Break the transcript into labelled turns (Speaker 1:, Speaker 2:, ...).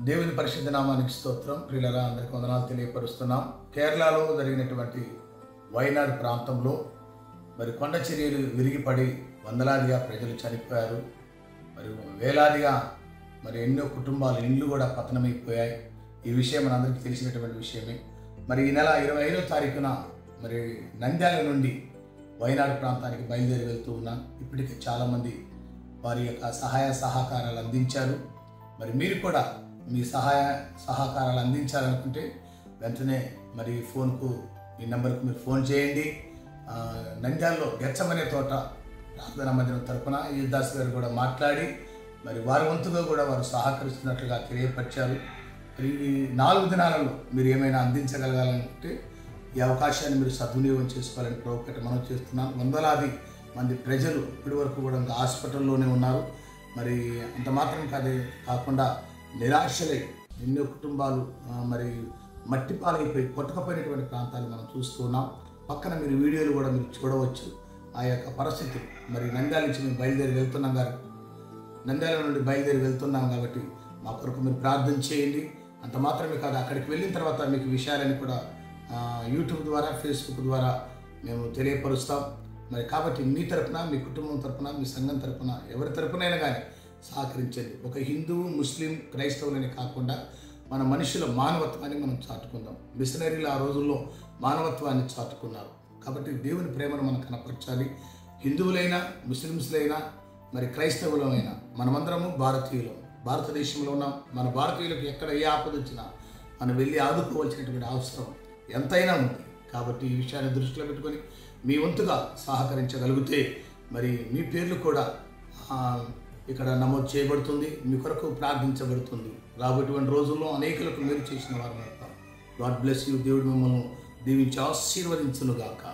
Speaker 1: దేవుని పరిశుద్ధ నామానికి స్తోత్రం. ప్రియులారా, అందరికీ వందనాలు తెలియపరుస్తున్నాం. కేరళలో జరిగినటువంటి వయనాడ్ ప్రాంతంలో మరి కొండ చర్యలు విరిగిపడి వందలాదిగా ప్రజలు చనిపోయారు. మరి వేలాదిగా మరి ఎన్నో కుటుంబాల ఇండ్లు కూడా పతనమైపోయాయి. ఈ విషయం మనందరికీ తెలిసినటువంటి విషయమే. మరి ఈ నెల 25వ తారీఖున మరి నంద్యాల నుండి వయనాడ్ ప్రాంతానికి బయలుదేరి వెళ్తూ ఉన్నాం. ఇప్పటికే చాలామంది వారి యొక్క సహాయ సహకారాలు అందించారు. మరి మీరు కూడా మీ సహాయ సహకారాలు అందించాలనుకుంటే వెంటనే మరి ఫోన్కు ఈ నెంబర్కు మీరు ఫోన్ చేయండి. నంద్యాలలో గెచ్చమనే తోట ప్రార్థనా మందిరం తరపున యువదాస్ గారు కూడా మాట్లాడి మరి వారి వంతుగా కూడా వారు సహకరిస్తున్నట్లుగా తెలియపరిచారు. ఈ 4 దినాలలో మీరు ఏమైనా అందించగలగాలంటే ఈ అవకాశాన్ని మీరు సద్వినియోగం చేసుకోవాలని ప్రభుత్వం మనం చేస్తున్నాం. వందలాది మంది ప్రజలు ఇప్పటి వరకు కూడా ఇంకా హాస్పిటల్లోనే ఉన్నారు. మరి అంత మాత్రం కాకుండా నిరాశలై ఎన్నో కుటుంబాలు మరి మట్టిపాలైపోయి కొట్టుకపోయినటువంటి ప్రాంతాలు మనం చూస్తూ ఉన్నాం. పక్కన మీరు వీడియోలు కూడా మీరు చూడవచ్చు ఆ యొక్క పరిస్థితి. మరి నంద్యాల నుంచి మేము బయలుదేరి వెళ్తున్నాం నంద్యాల నుండి బయలుదేరి వెళ్తున్నాం కాబట్టి మా కొరకు మీరు ప్రార్థన చేయండి. అంత మాత్రమే కాదు, అక్కడికి వెళ్ళిన తర్వాత మీకు విషయాలని కూడా యూట్యూబ్ ద్వారా ఫేస్బుక్ ద్వారా మేము తెలియపరుస్తాం. మరి కాబట్టి మీ తరపున, మీ కుటుంబం తరపున, మీ సంఘం తరపున, ఎవరి తరపునైనా కానీ సహకరించండి. ఒక హిందువు, ముస్లిం, క్రైస్తవులని కాకుండా మన మనుషుల మానవత్వాన్ని మనం చాటుకుందాం. మిషనరీలు ఆ రోజుల్లో మానవత్వాన్ని చాటుకున్నారు. కాబట్టి దేవుని ప్రేమను మనం కనపరచాలి. హిందువులైనా, ముస్లిమ్స్లైనా, మరి క్రైస్తవులమైనా మనమందరము భారతీయులం. భారతదేశంలో ఉన్నాం. మన భారతీయులకు ఎక్కడ ఏ ఆపద వచ్చినా మనం వెళ్ళి ఆదుకోవాల్సినటువంటి అవసరం ఎంతైనా ఉంది. కాబట్టి ఈ విషయాన్ని దృష్టిలో పెట్టుకొని మీ వంతుగా సహకరించగలిగితే మరి మీ పేర్లు కూడా ఇక్కడ నమోదు చేయబడుతుంది, మీ కొరకు ప్రార్థించబడుతుంది. రాబోయేటువంటి రోజుల్లో అనేకులకు మేలు చేసిన వారు అవుతాం. God bless you. దేవుడు మిమ్మల్ని దీవించి ఆశీర్వదించునుగాక.